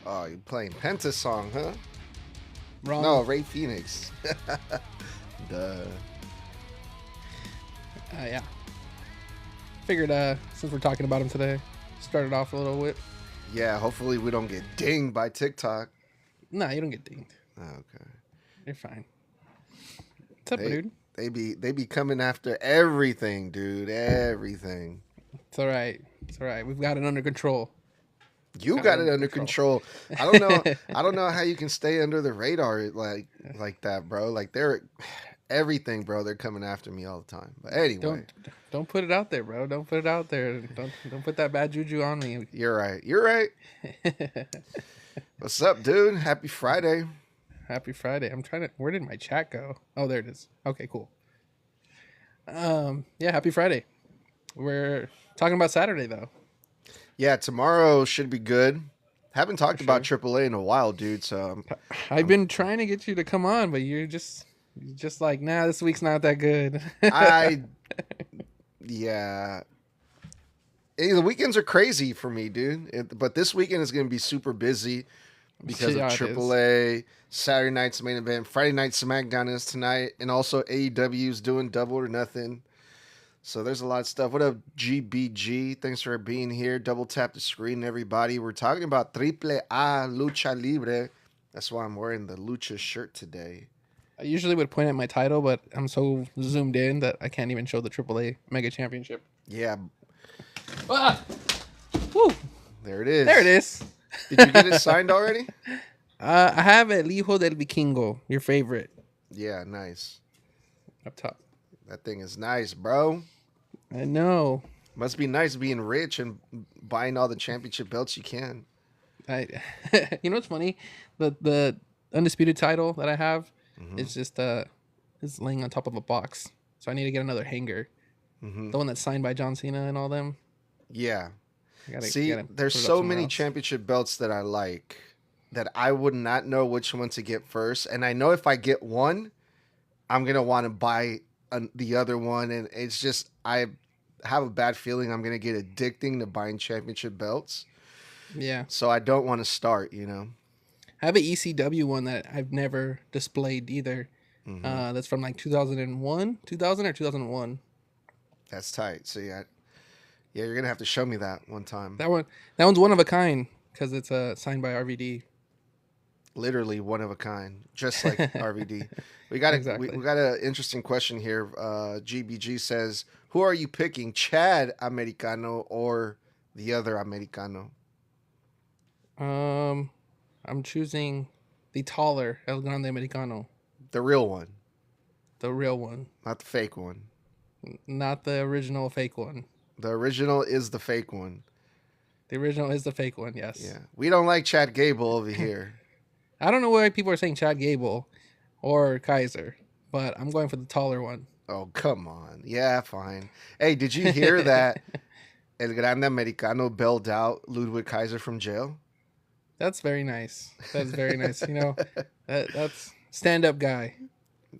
Oh, you playing Penta song, huh? Wrong. No, Rey Fenix. Duh. Yeah. Figured since we're talking about him today, started off a little bit. Yeah, hopefully we don't get dinged by TikTok. Nah, you don't get dinged. Okay. You're fine. What's up, They dude? they be coming after everything, dude. Everything. It's all right. It's all right. We've got it under control. You Got it got it under under control. I don't know. I don't know how you can stay under the radar like that, bro. Like they're everything, bro. They're coming after me all the time. But anyway, don't put it out there, bro. Don't put it out there. Don't put that bad juju on me. you're right. You're right. What's up, dude? Happy Friday. Happy Friday. I'm trying to. Where did my chat go? Oh, there it is. Okay, cool. Yeah, happy Friday. We're talking about Saturday though. Yeah, tomorrow should be good. Haven't talked For about sure. AAA in a while, dude. So I've been trying to get you to come on, but you're just like, nah, this week's not that good. I, yeah. Hey, the weekends are crazy for me, dude. But this weekend is going to be super busy because Yeah, of it is. AAA. Saturday night's main event. Friday night SmackDown is tonight, and also AEW's doing Double or Nothing. So there's a lot of stuff. What up, GBG? Thanks for being here. Double tap the screen, everybody. We're talking about Triple A Lucha Libre. That's why I'm wearing the Lucha shirt today. I usually would point at my title, but I'm so zoomed in that I can't even show the AAA Mega Championship. Yeah, Ah! Woo! there it is. There it is. Did you get it signed already? I have El Hijo del Vikingo, your favorite, Yeah, nice. up top. That thing is nice, bro. I know. Must be nice being rich and buying all the championship belts you can. You know what's funny? The undisputed title that I have is just is laying on top of a box. So I need to get another hanger. The one that's signed by John Cena and all them. Yeah. I gotta, See, gotta there's put it up so somewhere many else. championship belts that I like that I would not know which one to get first. And I know if I get one, I'm going to want to buy the other one. And it's just, I have a bad feeling I'm going to get addicting to buying championship belts. Yeah. So I don't want to start, you know. I have an ECW one that I've never displayed either. That's from like 2001, 2000 or 2001. That's tight. So yeah, you're going to have to show me that one time. That one's one of a kind because it's signed by RVD. Literally one of a kind, just like RVD. We got Exactly. we got an interesting question here. GBG says, "Who are you picking, Chad Americano or the other Americano?" I'm choosing the taller El Grande Americano, The real one, the real one, not the fake one. not the original fake one. The original is the fake one. The original is the fake one. Yes. Yeah, we don't like Chad Gable over here. I don't know why people are saying Chad Gable or Kaiser, but I'm going for the taller one. Oh, come on. Yeah, fine. Hey, did you hear that El Grande Americano bailed out Ludwig Kaiser from jail? That's very nice. That's very nice. You know, that's stand-up guy.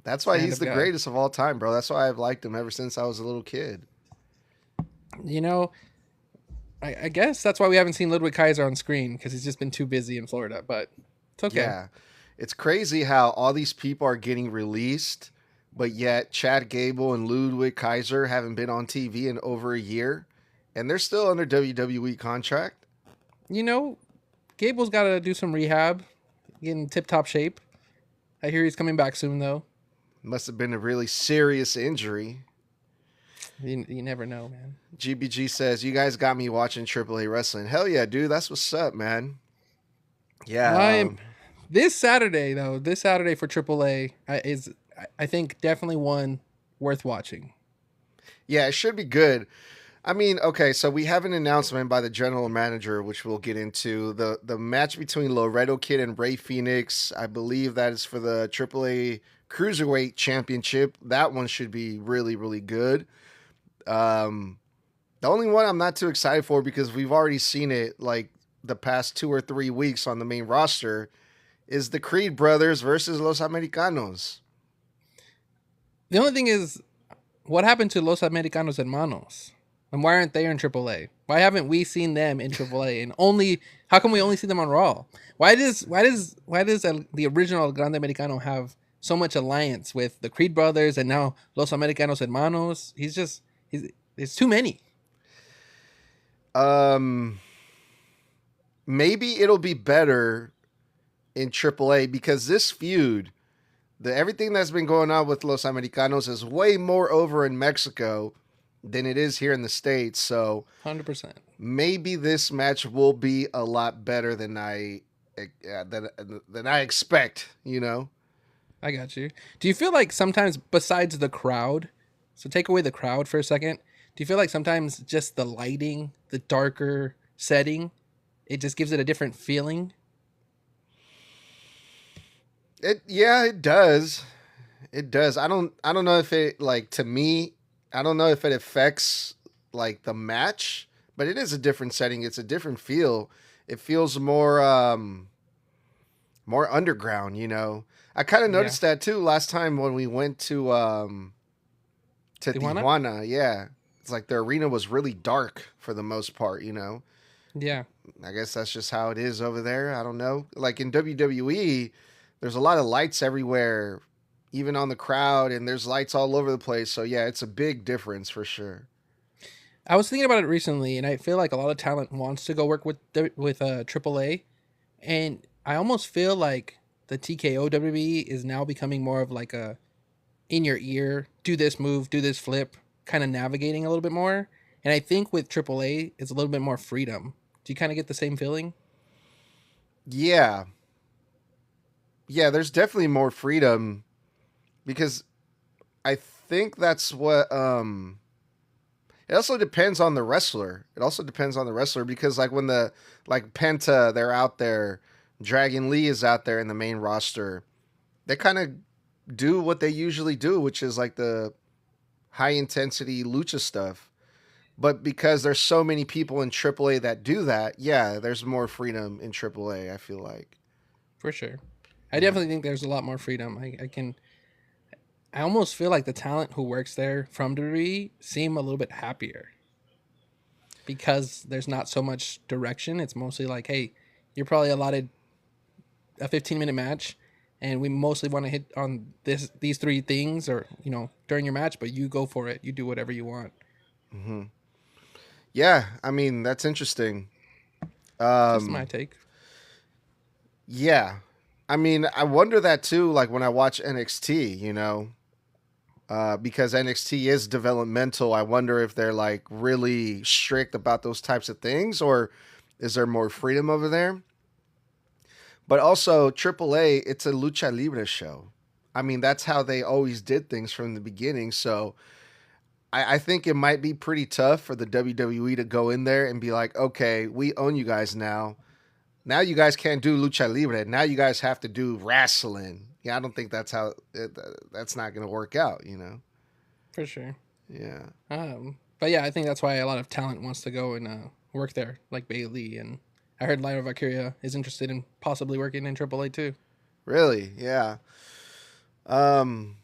That's why he's Stand-up the guy. greatest of all time, bro. That's why I've liked him ever since I was a little kid. You know, I guess that's why we haven't seen Ludwig Kaiser on screen because he's just been too busy in Florida. But it's okay. Yeah. It's crazy how all these people are getting released, but yet Chad Gable and Ludwig Kaiser haven't been on TV in over a year, and they're still under WWE contract. You know, Gable's got to do some rehab, get in tip-top shape. I hear he's coming back soon, though. Must have been a really serious injury. You never know, man. GBG says, "You guys got me watching AAA wrestling." Hell yeah, dude. That's what's up, man. Yeah. This Saturday, though, this Saturday for AAA is, I think, definitely one worth watching. Yeah, it should be good. I mean, okay, so we have an announcement by the general manager, which we'll get into. The match between Laredo Kid and Rey Fenix, I believe that is for the AAA Cruiserweight Championship. That one should be really, really good. The only one I'm not too excited for, because we've already seen it like the past 2 or 3 weeks on the main roster, is the Creed brothers versus Los Americanos. The only thing is, what happened to Los Americanos Hermanos? And why aren't they in AAA? Why haven't we seen them in AAA? And only how come we only see them on Raw? Why does the original Grande Americano have so much alliance with the Creed brothers and now Los Americanos Hermanos? He's it's too many. Um, Maybe it'll be better in AAA because this feud, the everything that's been going on with Los Americanos is way more over in Mexico than it is here in the States. So 100%. maybe this match will be a lot better than than I expect. You know? I got you. Do you feel like sometimes besides the crowd, so take away the crowd for a second, do you feel like sometimes just the lighting, the darker setting, it just gives it a different feeling? It does. It does. I don't know if it like to me. I don't know if it affects like the match, but it is a different setting. It's a different feel. It feels more underground. You know. I kind of Yeah. noticed that too last time when we went to Tijuana? Tijuana. Yeah, it's like the arena was really dark for the most part. You know. Yeah. I guess that's just how it is over there. I don't know. Like in WWE, there's a lot of lights everywhere, even on the crowd, and there's lights all over the place. So yeah, it's a big difference for sure. I was thinking about it recently, and I feel like a lot of talent wants to go work with AAA, and I almost feel like the TKO WWE is now becoming more of like a in your ear, do this move, do this flip, kind of navigating a little bit more. And I think with AAA, it's a little bit more freedom. Do you kind of get the same feeling? Yeah, yeah. There's definitely more freedom because I think that's what. It also depends on the wrestler. It also depends on the wrestler because like when the like Penta, they're out there. Dragon Lee is out there in the main roster. They kind of do what they usually do, which is like the high intensity lucha stuff. But because there's so many people in AAA that do that, yeah, there's more freedom in AAA, I feel like. For sure. I Yeah. definitely think there's a lot more freedom. I almost feel like the talent who works there from WWE seem a little bit happier because there's not so much direction. It's mostly like, hey, you're probably allotted a 15-minute match, and we mostly want to hit on these three things, or during your match, but you go for it. You do whatever you want. Hmm. Yeah, I mean, that's interesting. Just my Um, take. yeah. I mean, I wonder that too, like when I watch NXT, because NXT is developmental. I wonder if they're like really strict about those types of things, or is there more freedom over there? But also, AAA, it's a lucha libre show. I mean, that's how they always did things from the beginning. So I think it might be pretty tough for the WWE to go in there and be like, okay, we own you guys now. Now you guys can't do lucha libre. Now you guys have to do wrestling. Yeah, I don't think that's not going to work out. For sure. Yeah. But yeah, I think that's why a lot of talent wants to go and work there, like Bailey, and I heard Lyra Valkyria is interested in possibly working in AAA too. Really? Yeah. Um,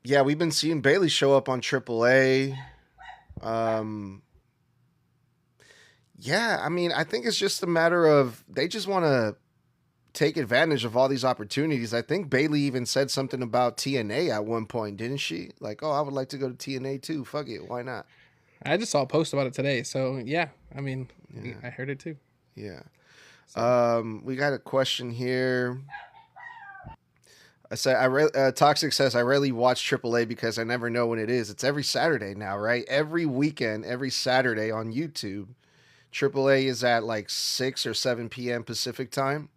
yeah, we've been seeing Bailey show up on AAA. Um, yeah, I mean, I think it's just a matter of they just want to take advantage of all these opportunities. I think Bailey even said something about TNA at one point, didn't she? Like, oh, I would like to go to TNA too. Fuck it, why not? I just saw a post about it today, so yeah, I mean, Yeah, I heard it too. yeah. So We got a question here. I said, Toxic says, I rarely watch AAA because I never know when it is. It's every Saturday now, right? Every weekend, every Saturday on YouTube. AAA is at like 6 or 7 p.m. Pacific time,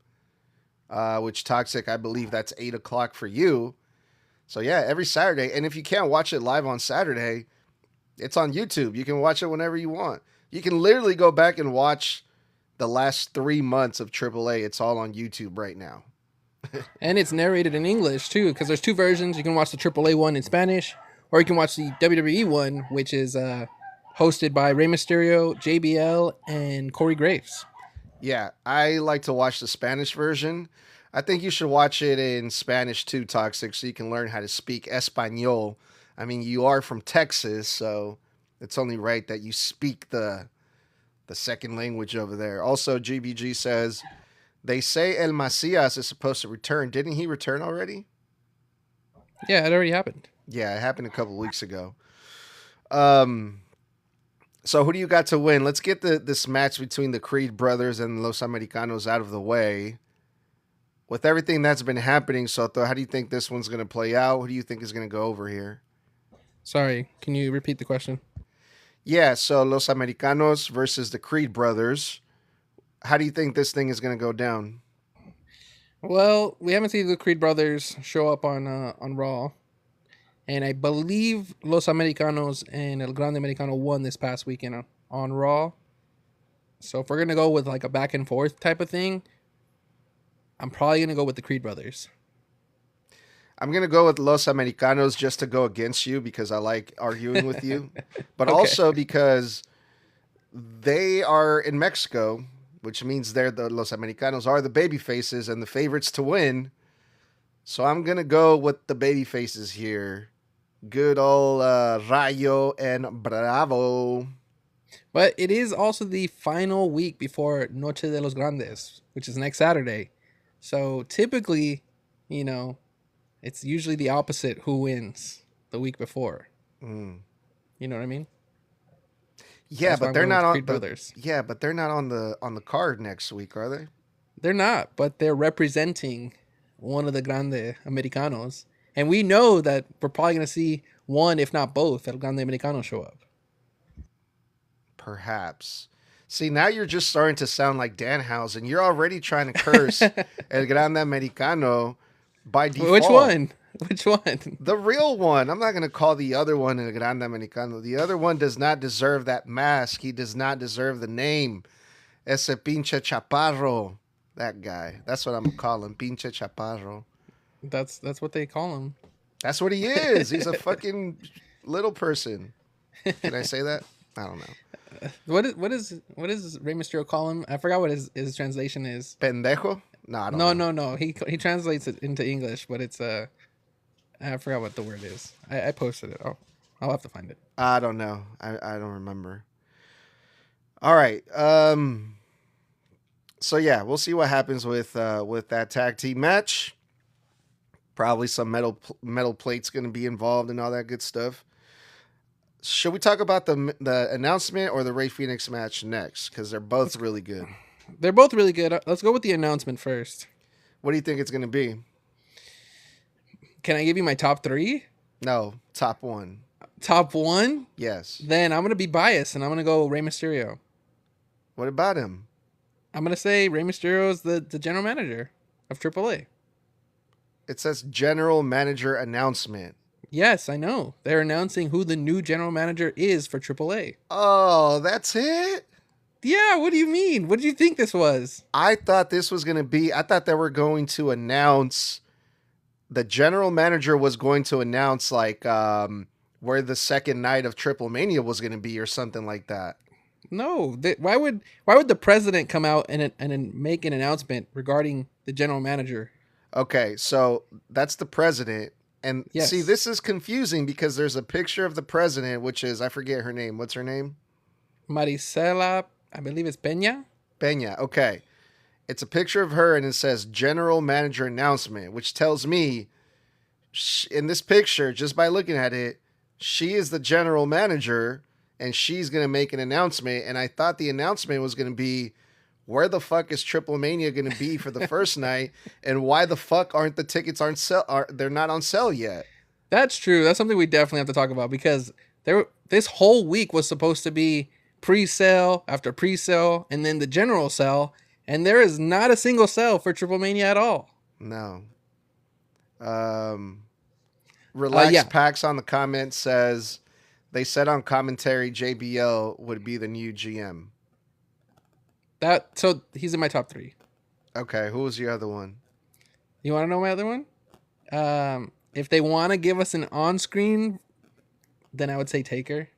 which Toxic, I believe that's 8 o'clock for you. So yeah, every Saturday. And if you can't watch it live on Saturday, it's on YouTube. You can watch it whenever you want. You can literally go back and watch the last 3 months of AAA. It's all on YouTube right now. and it's narrated in English too, because there's two versions. You can watch the AAA one in Spanish, or you can watch the WWE one, which is hosted by Rey Mysterio, JBL, and Corey Graves. Yeah, I like to watch the Spanish version. I think you should watch it in Spanish too, Toxic, so you can learn how to speak Espanol. I mean, you are from Texas, so It's only right that you speak the second language over there. Also, GBG says they say El Macias is supposed to return. Didn't he return already? Yeah, it already happened. Yeah, it happened a couple weeks ago. Um, so who do you got to win? Let's get this match between the Creed brothers and Los Americanos out of the way. With everything that's been happening, Soto, how do you think this one's going to play out? Who do you think is going to go over here? Sorry, can you repeat the question? Yeah, so Los Americanos versus the Creed brothers. How do you think this thing is going to go down? Well, we haven't seen the Creed brothers show up on Raw, and I believe Los Americanos and El Grande Americano won this past weekend on Raw. So if we're gonna go with like a back and forth type of thing, I'm probably gonna go with the Creed brothers. I'm going to go with Los Americanos just to go against you because I like arguing with you, but Okay. also because they are in Mexico, which means Los Americanos are the baby faces and the favorites to win. So I'm going to go with the baby faces here. Good old Rayo and Bravo. But it is also the final week before Noches de Los Grandes, which is next Saturday. So typically, it's usually the opposite who wins the week before. Mm. You know what I mean? Yeah, That's why but I'm they're going not with on Creed brothers. Yeah, but they're not on the card next week, are they? They're not, but they're representing one of the Grande Americanos. And we know that we're probably going to see one, if not both, El Grande Americano show up. Perhaps. See, now you're just starting to sound like Danhausen. You're already trying to curse El Grande Americano by default. Which one? Which one? The real one. I'm not going to call the other one El Grande Americano. The other one does not deserve that mask. He does not deserve the name. Ese pinche chaparro. That guy. That's what I'm going to call him. Pinche chaparro. That's what they call him. That's what he is. He's a fucking little person. Can I say that? I don't know. What is Rey Mysterio call him? I forgot what his translation is. Pendejo? No, I don't know. No. He translates it into English, but it's I forgot what the word is. I posted it. I'll have to find it. I don't know. I don't remember. All right. So yeah, we'll see what happens with that tag team match. Probably some metal plates going to be involved and all that good stuff. Should we talk about the announcement or the Rey Fenix match next? Because they're both really good. They're both really good. Let's go with the announcement first. What do you think it's going to be? Can I give you my top 3? No, top 1. Top 1? Yes. Then I'm going to be biased and I'm going to go Rey Mysterio. What about him? I'm going to say Rey Mysterio is the general manager of AAA. It says general manager announcement. Yes, I know. They're announcing who the new general manager is for AAA. Oh, that's it? Yeah, what do you mean? What did you think this was? I thought this was going to be, I thought they were going to announce, the general manager was going to announce like where the second night of Triple Mania was going to be or something like that. No, why would the president come out and make an announcement regarding the general manager? Okay, so that's the president. And Yes. see, this is confusing because there's a picture of the president, which is, I forget her name. What's her name? Marisela, I believe it's Peña. Peña. Okay. It's a picture of her and it says general manager announcement, which tells me in this picture, just by looking at it, she is the general manager and she's going to make an announcement. And I thought the announcement was going to be, where the fuck is Triple Mania going to be for the first night? And why the fuck aren't the tickets they're not on sale yet? That's true. That's something we definitely have to talk about because this whole week was supposed to be pre-sale after pre-sale and then the general sale. And there is not a single sale for Triple Mania at all. No. Relax Yeah. Packs on the comment says, they said on commentary JBL would be the new GM. So he's in my top 3. Okay, who was the other one? You want to know my other one? If they want to give us an on-screen, then I would say Taker.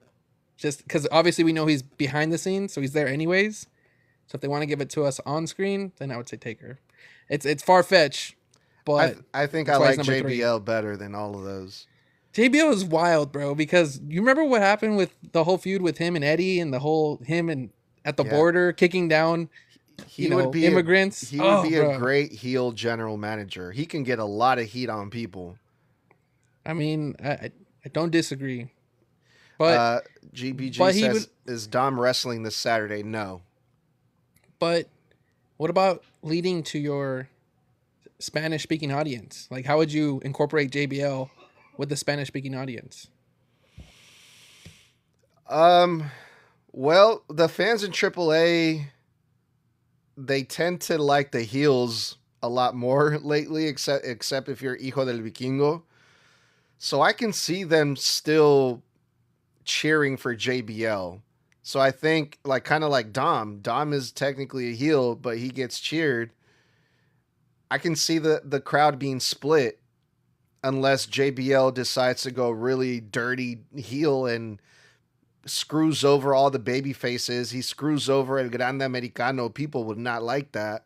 Just because obviously we know he's behind the scenes, so he's there anyways. So if they want to give it to us on screen, then I would say Taker. It's far-fetched, but I think I that's why like he's number 3. JBL better than all of those. JBL is wild, bro, because you remember what happened with the whole feud with him and Eddie and the whole him and at the Yeah. border kicking down, He would be immigrants. he would be a great heel general manager. He can get a lot of heat on people. I mean, I don't disagree. But GBG says, is Dom wrestling this Saturday? No. But what about leading to your Spanish-speaking audience? Like, how would you incorporate JBL with the Spanish-speaking audience? Well, the fans in AAA, they tend to like the heels a lot more lately, except if you're Hijo del Vikingo. So I can see them still cheering for JBL. So I think kind of like Dom. Dom is technically a heel, but he gets cheered. I can see the crowd being split unless JBL decides to go really dirty heel and screws over all the baby faces. He screws over El Grande Americano. People would not like that.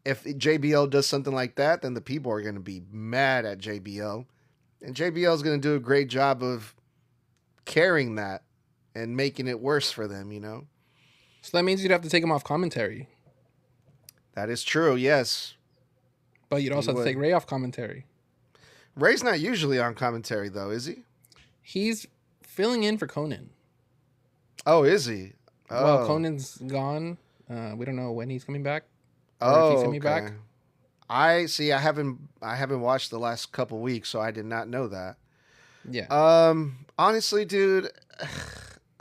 If JBL does something like that, then the people are going to be mad at JBL. And JBL is going to do a great job of carrying that and making it worse for them, you know? So that means you'd have to take him off commentary. That is true, yes. But you'd also have to take Ray off commentary. Ray's not usually on commentary, though, is he? He's filling in for Conan. Oh, is he? Oh. Well, Conan's gone. We don't know when he's coming back. Or if he's coming back. I haven't watched the last couple weeks, so I did not know that. Yeah. Honestly, dude,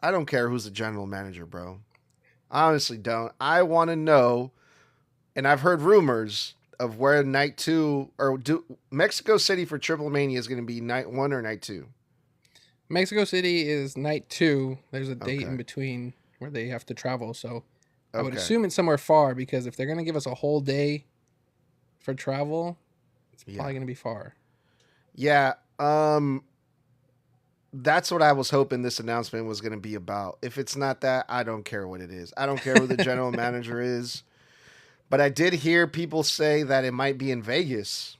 I don't care who's the general manager, bro. I honestly don't. I want to know, and I've heard rumors of where night 2 or Mexico City for Triple Mania is going to be night 1 or night 2. Mexico City is night 2. There's a date in between where they have to travel, so I would assume it's somewhere far, because if they're going to give us a whole day for travel, it's probably going to be far. Yeah. That's what I was hoping this announcement was going to be about. If it's not that, I don't care what it is. I don't care who the general manager is. But I did hear people say that it might be in Vegas.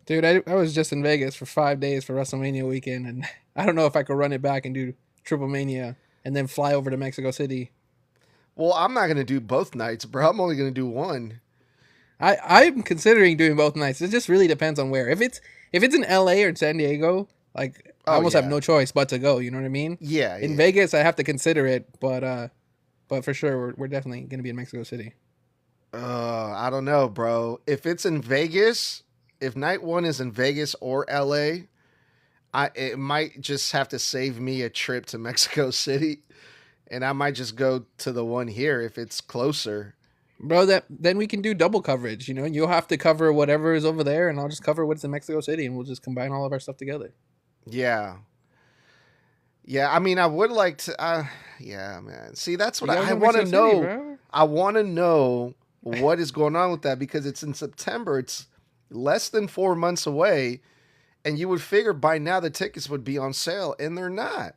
Dude, I was just in Vegas for 5 days for WrestleMania weekend, and I don't know if I could run it back and do Triple Mania and then fly over to Mexico City. Well, I'm not going to do both nights, bro. I'm only going to do one. I'm considering doing both nights. It just really depends on where. If it's in LA or in San Diego, I almost have no choice but to go. You know what I mean? Yeah. In Vegas, I have to consider it, but for sure, we're definitely going to be in Mexico City. I don't know, bro. If it's in Vegas, if night 1 is in Vegas or LA, it might just have to save me a trip to Mexico City, and I might just go to the one here if it's closer. Bro, then we can do double coverage, you know? You'll have to cover whatever is over there, and I'll just cover what's in Mexico City, and we'll just combine all of our stuff together. Yeah. Yeah, I mean, I would like to... yeah, man. See, that's what I want to know. Bro. I want to know what is going on with that, because it's in September. It's less than 4 months away, and you would figure by now the tickets would be on sale, and they're not.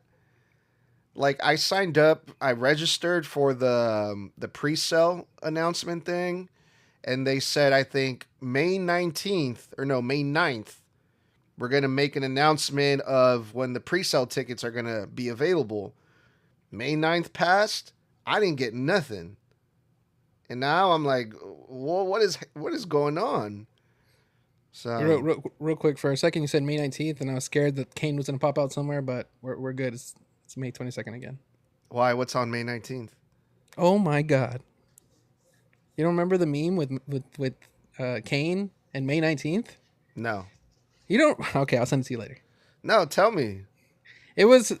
Like, I signed up, I registered for the pre-sale announcement thing, and they said, I think, May 9th, we're going to make an announcement of when the pre-sale tickets are going to be available. May 9th passed, I didn't get nothing. And now I'm like, well, what is going on? So real quick, for a second, you said May 19th, and I was scared that Kane was going to pop out somewhere, but we're good. It's May 22nd again. Why? What's on May 19th? Oh my God! You don't remember the meme with Kane and May 19th? No. You don't? Okay, I'll send it to you later. No, tell me. It was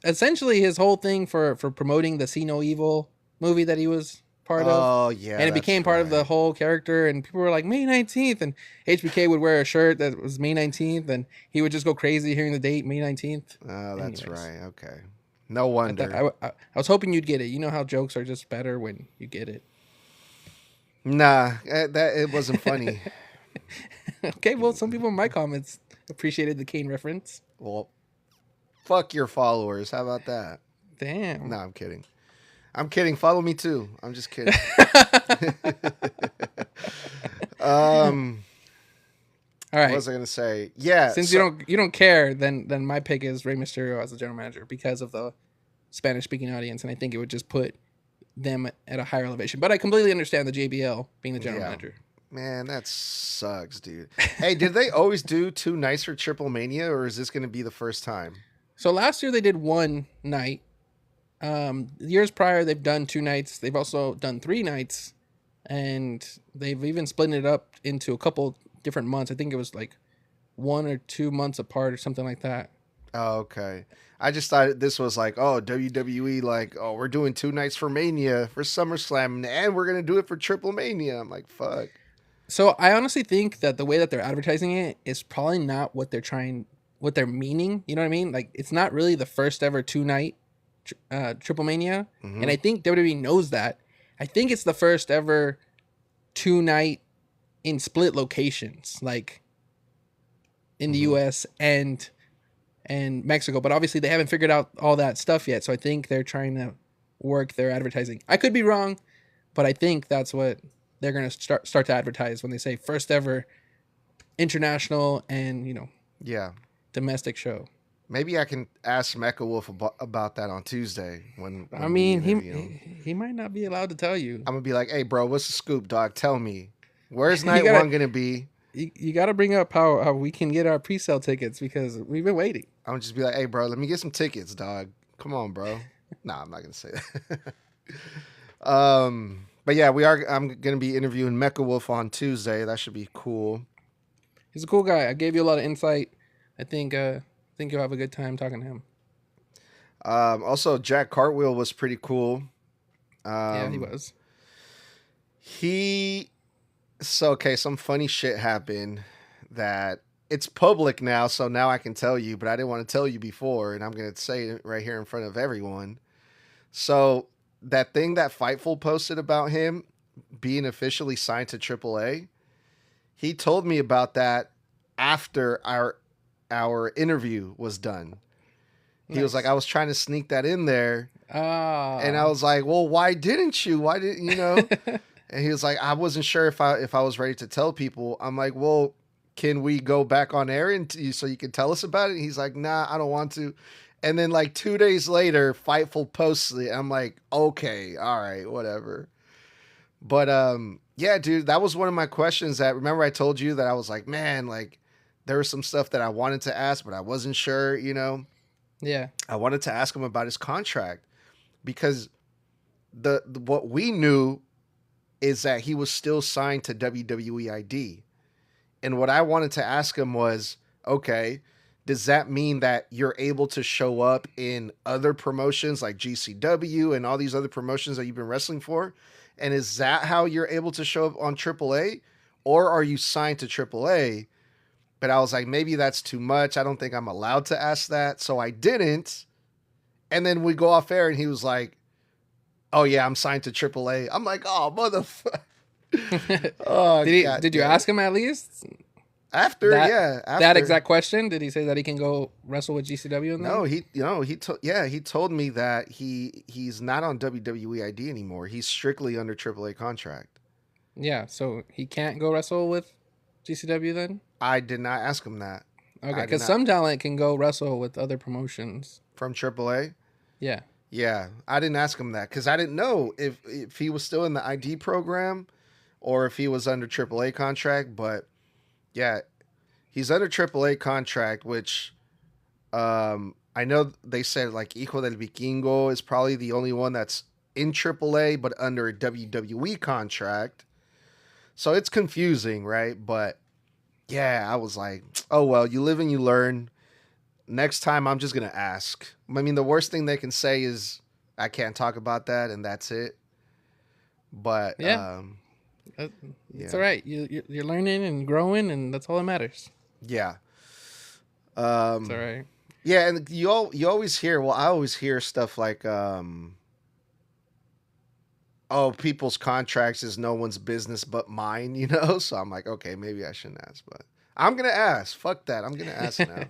essentially his whole thing for promoting the See No Evil movie that he was part of. Oh yeah, and it became part of the whole character, and people were like, May 19th, and HBK would wear a shirt that was May 19th, and he would just go crazy hearing the date, May 19th. Oh, that's right. Okay. No wonder. I was hoping you'd get it. You know how jokes are just better when you get it. Nah, it wasn't funny. Okay, well, some people in my comments appreciated the Kane reference. Well, fuck your followers. How about that? Damn. No, I'm kidding. I'm kidding. Follow me too. I'm just kidding. All What right. was I gonna say? Yeah. Since So you don't care, then my pick is Rey Mysterio as the general manager because of the Spanish speaking audience, and I think it would just put them at a higher elevation. But I completely understand the JBL being the general yeah, manager. man, that sucks, dude. Hey, did they always do 2 nights for Triple Mania, or is this gonna be the first time? So last year they did one night. Years prior they've done 2 nights. They've also done 3 nights, and they've even split it up into a couple different months. I think it was like 1 or 2 months apart or something like that. Oh, okay. I just thought this was like, oh, WWE, like, oh, we're doing 2 nights for Mania for SummerSlam, and we're gonna do it for Triple Mania. I'm like, fuck. So I honestly think that the way that they're advertising it is probably not what they're meaning. You know what I mean? Like it's not really the first ever 2 night Triple Mania, and I think WWE knows that. I think it's the first ever 2 night in split locations, like in the U.S. and Mexico. But obviously they haven't figured out all that stuff yet. So I think they're trying to work their advertising. I could be wrong, but I think that's what they're gonna start to advertise when they say first ever international and Yeah. domestic show. Maybe I can ask Mecha Wolf about that on Tuesday when I we mean, interview him. he might not be allowed to tell you. I'm gonna be like, hey, bro, what's the scoop, dog? Tell me, where's You night gotta- one gonna be? You got to bring up how we can get our pre-sale tickets because we've been waiting. I'm gonna just be like, hey, bro, let me get some tickets, dog. Come on, bro. Nah, I'm not gonna say that. But yeah, I'm gonna be interviewing Mecha Wolf on Tuesday. That should be cool. He's a cool guy. I gave you a lot of insight. I think you'll have a good time talking to him. Also, Jack Cartwheel was pretty cool. Yeah, he was. Okay, some funny shit happened that it's public now, so now I can tell you, but I didn't want to tell you before, and I'm gonna say it right here in front of everyone. So that thing that Fightful posted about him being officially signed to AAA, he told me about that after our interview was done. He was like, I was trying to sneak that in there. And I was like, well, why didn't you? Why didn't you know? And he was like, I wasn't sure if I was ready to tell people. I'm like, well, can we go back on air so you can tell us about it? And he's like, nah, I don't want to. And then like 2 days later, Fightful posts it. I'm like, okay, all right, whatever. But yeah, dude, that was one of my questions that, remember I told you that I was like, man, like there was some stuff that I wanted to ask, but I wasn't sure, Yeah. I wanted to ask him about his contract because the what we knew is that he was still signed to WWE ID. And what I wanted to ask him was, okay, does that mean that you're able to show up in other promotions like GCW and all these other promotions that you've been wrestling for? And is that how you're able to show up on AAA? Or are you signed to AAA? But I was like, maybe that's too much. I don't think I'm allowed to ask that. So I didn't. And then we go off air and he was like, oh yeah, I'm signed to AAA. I'm like, oh, motherfucker. Oh, did you ask him at least? After that exact question, did he say that he can go wrestle with GCW? No, he told me that he's not on WWE ID anymore. He's strictly under AAA contract. Yeah, so he can't go wrestle with GCW then? I did not ask him that. Okay, because some talent can go wrestle with other promotions from AAA. Yeah, yeah, I didn't ask him that because I didn't know if he was still in the ID program or if he was under AAA contract, but. Yeah, he's under AAA contract, which I know they said like Hijo del Vikingo is probably the only one that's in AAA but under a WWE contract. So it's confusing, right? But yeah, I was like, oh, well, you live and you learn. Next time I'm just going to ask. I mean, the worst thing they can say is I can't talk about that and that's it. But yeah. It's all right. You're learning and growing, and that's all that matters. Yeah. It's all right. Yeah, and you always hear. Well, I always hear stuff like, "Oh, people's contracts is no one's business but mine." So I'm like, okay, maybe I shouldn't ask, but I'm gonna ask. Fuck that. I'm gonna ask now.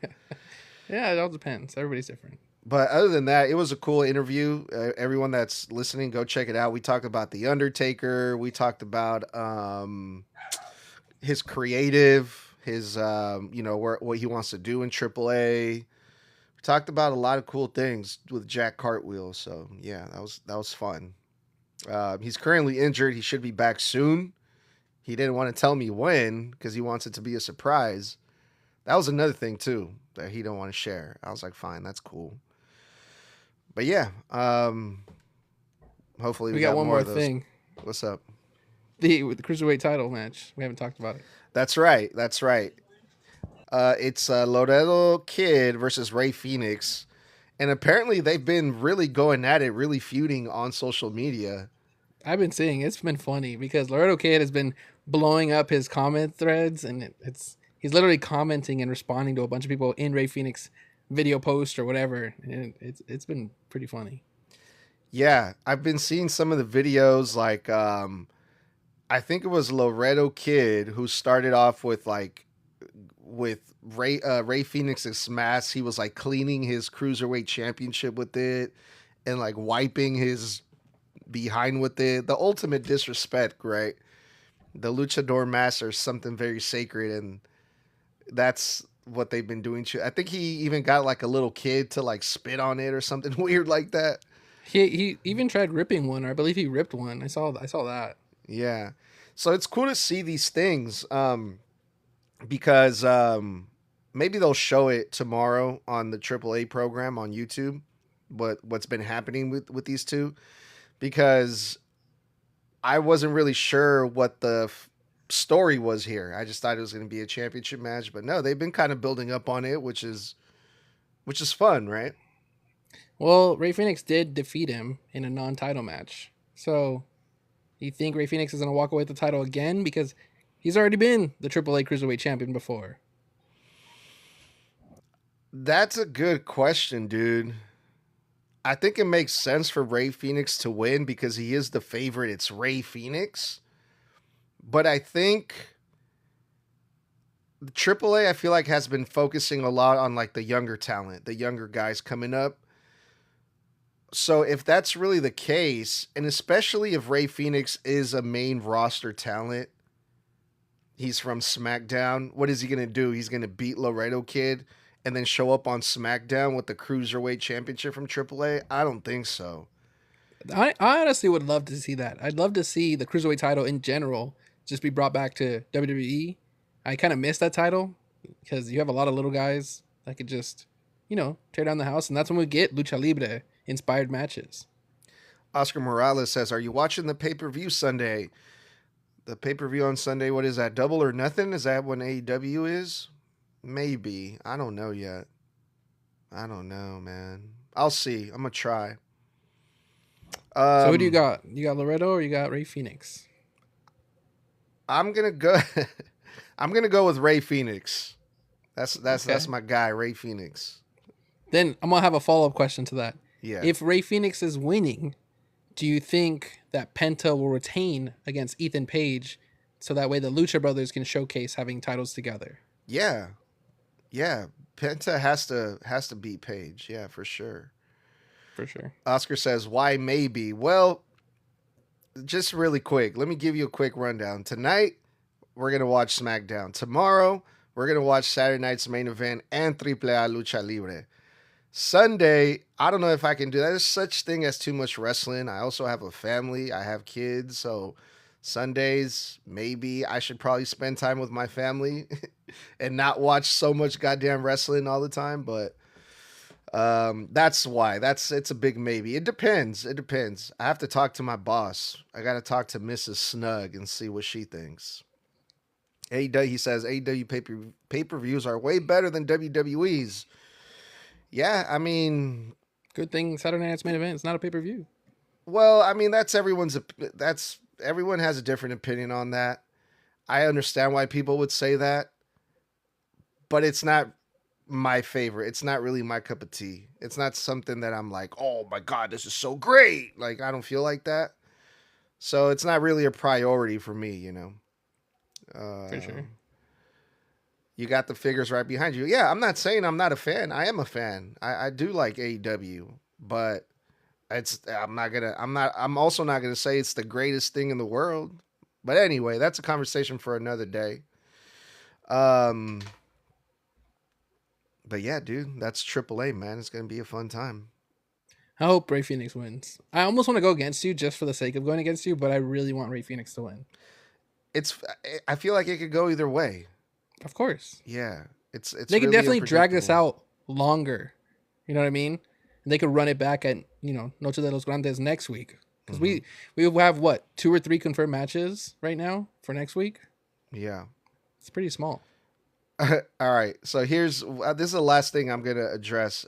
Yeah, it all depends. Everybody's different. But other than that, it was a cool interview. Everyone that's listening, go check it out. We talked about The Undertaker. We talked about his creative his what he wants to do in AAA. We talked about a lot of cool things with Jack Cartwheel. So yeah, that was fun. He's currently injured. He should be back soon. He didn't want to tell me when because he wants it to be a surprise. That was another thing too that he don't want to share. I was like, fine, that's cool. But yeah, hopefully We got one more more of those. thing. What's up? The cruiserweight title match. We haven't talked about it. That's right. That's right. It's Laredo Kid versus Rey Fenix, and apparently they've been really going at it, really feuding on social media. I've been seeing it's been funny because Laredo Kid has been blowing up his comment threads, and he's literally commenting and responding to a bunch of people in Rey Fenix video post or whatever, and it's been pretty funny. Yeah, I've been seeing some of the videos. Like, I think it was Laredo Kid who started off with Rey Fenix's mask. He was like cleaning his cruiserweight championship with it, and like wiping his behind with it. The ultimate disrespect, right? The luchador master is something very sacred, and that's what they've been doing to. I think he even got like a little kid to like spit on it or something weird like that. He even tried ripping one, or I believe he ripped one. I saw that. Yeah, so it's cool to see these things because maybe they'll show it tomorrow on the AAA program on YouTube. What's been happening with these two, because I wasn't really sure what the story was here. I just thought it was going to be a championship match, but no, they've been kind of building up on it, which is fun, right? Well, Rey Fenix did defeat him in a non-title match. So, you think Rey Fenix is going to walk away with the title again? Because he's already been the AAA Cruiserweight Champion before. That's a good question, dude. I think it makes sense for Rey Fenix to win because he is the favorite. It's Rey Fenix. But I think the AAA, I feel like, has been focusing a lot on like the younger talent, the younger guys coming up. So if that's really the case, and especially if Rey Fenix is a main roster talent, he's from SmackDown, what is he going to do? He's going to beat Laredo Kid and then show up on SmackDown with the Cruiserweight Championship from AAA? I don't think so. I honestly would love to see that. I'd love to see the Cruiserweight title in general just be brought back to WWE. I kind of miss that title because you have a lot of little guys that could just, tear down the house. And that's when we get Lucha Libre inspired matches. Oscar Morales says, are you watching the pay-per-view Sunday? The pay-per-view on Sunday, what is that? Double or Nothing? Is that when AEW is? Maybe. I don't know yet. I don't know, man. I'll see. I'm going to try. So who do you got? You got Laredo or you got Rey Fenix? I'm going to go I'm going to go with Rey Fenix. That's my guy, Rey Fenix. Then I'm going to have a follow-up question to that. Yeah. If Rey Fenix is winning, do you think that Penta will retain against Ethan Page so that way the Lucha Brothers can showcase having titles together? Yeah. Yeah. Penta has to beat Page. Yeah, for sure. For sure. Oscar says, why maybe? Well, just really quick, let me give you a quick rundown. Tonight, we're going to watch SmackDown. Tomorrow, we're going to watch Saturday night's main event and AAA Lucha Libre. Sunday, I don't know if I can do that. There's such thing as too much wrestling. I also have a family. I have kids. So Sundays, maybe I should probably spend time with my family and not watch so much goddamn wrestling all the time. But that's why. It's a big maybe. It depends. I have to talk to my boss. I got to talk to Mrs. Snug and see what she thinks. AEW, he says, AEW pay-per-views are way better than WWE's. Yeah, I mean, good thing Saturday night's main event is not a pay-per-view. Well, I mean, everyone has a different opinion on that. I understand why people would say that, but it's not my favorite. It's not really my cup of tea. It's not something that I'm like, oh my God, this is so great. Like, I don't feel like that. So it's not really a priority for me, For sure. You got the figures right behind you. Yeah, I'm not saying I'm not a fan. I am a fan. I do like AEW, but I'm also not gonna say it's the greatest thing in the world. But anyway, that's a conversation for another day. Um, but yeah, dude, that's AAA, man. It's gonna be a fun time. I hope Rey Fenix wins. I almost want to go against you just for the sake of going against you, but I really want Rey Fenix to win. It's. I feel like it could go either way. Of course. Yeah, it's. They could really definitely drag this unpredictable. out longer. You know what I mean? And they could run it back at, Noches de Los Grandes next week. Because we have, what, 2 or 3 confirmed matches right now for next week? Yeah. It's pretty small. All right. So here's this is the last thing I'm gonna address.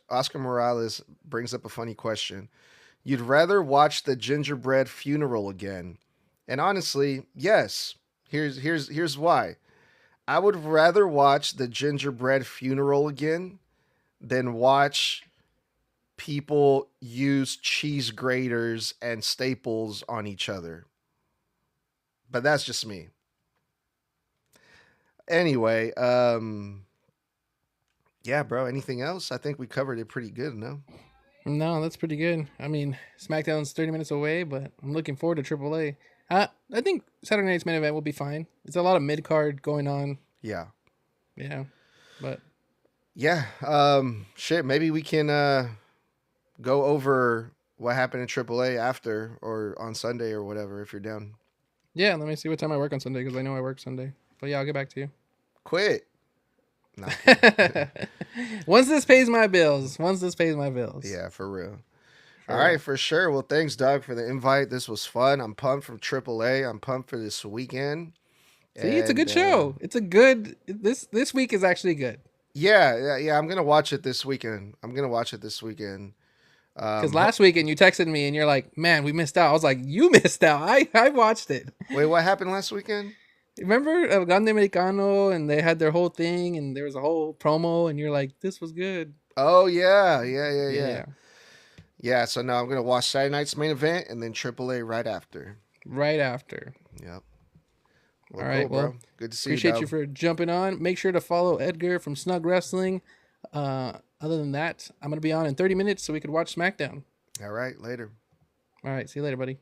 Oscar Morales brings up a funny question. You'd rather watch the gingerbread funeral again? And honestly, yes. Here's why. I would rather watch the gingerbread funeral again than watch people use cheese graters and staples on each other. But that's just me. Anyway, yeah, bro. Anything else? I think we covered it pretty good, no? No, that's pretty good. I mean, SmackDown's 30 minutes away, but I'm looking forward to AAA. I think Saturday night's main event will be fine. It's a lot of mid card going on. Yeah. Yeah, but Yeah. Shit. Maybe we can go over what happened in AAA after or on Sunday or whatever if you're down. yeah, let me see what time I work on Sunday because I know I work Sunday. But yeah, I'll get back to you. Quit. No. Once this pays my bills. Once this pays my bills. Yeah, for real. For All real. right, for sure. Well, thanks, Doug, for the invite. This was fun. I'm pumped from AAA. I'm pumped for this weekend. See, it's a good show. It's a good. This week is actually good. Yeah. I'm gonna watch it this weekend. Because last weekend you texted me and you're like, "Man, we missed out." I was like, "You missed out." I watched it. Wait, what happened last weekend? Remember El Grande Americano and they had their whole thing and there was a whole promo and you're like, "This was good." Oh yeah. Yeah. So now I'm gonna watch Saturday night's main event and then AAA right after. Right after. Yep. All right. Cool, Well, bro. Good to see appreciate you, you for jumping on. Make sure to follow Edgar from SNUG Wrestling. Other than that, I'm gonna be on in 30 minutes so we could watch SmackDown. All right. Later. All right. See you later, buddy.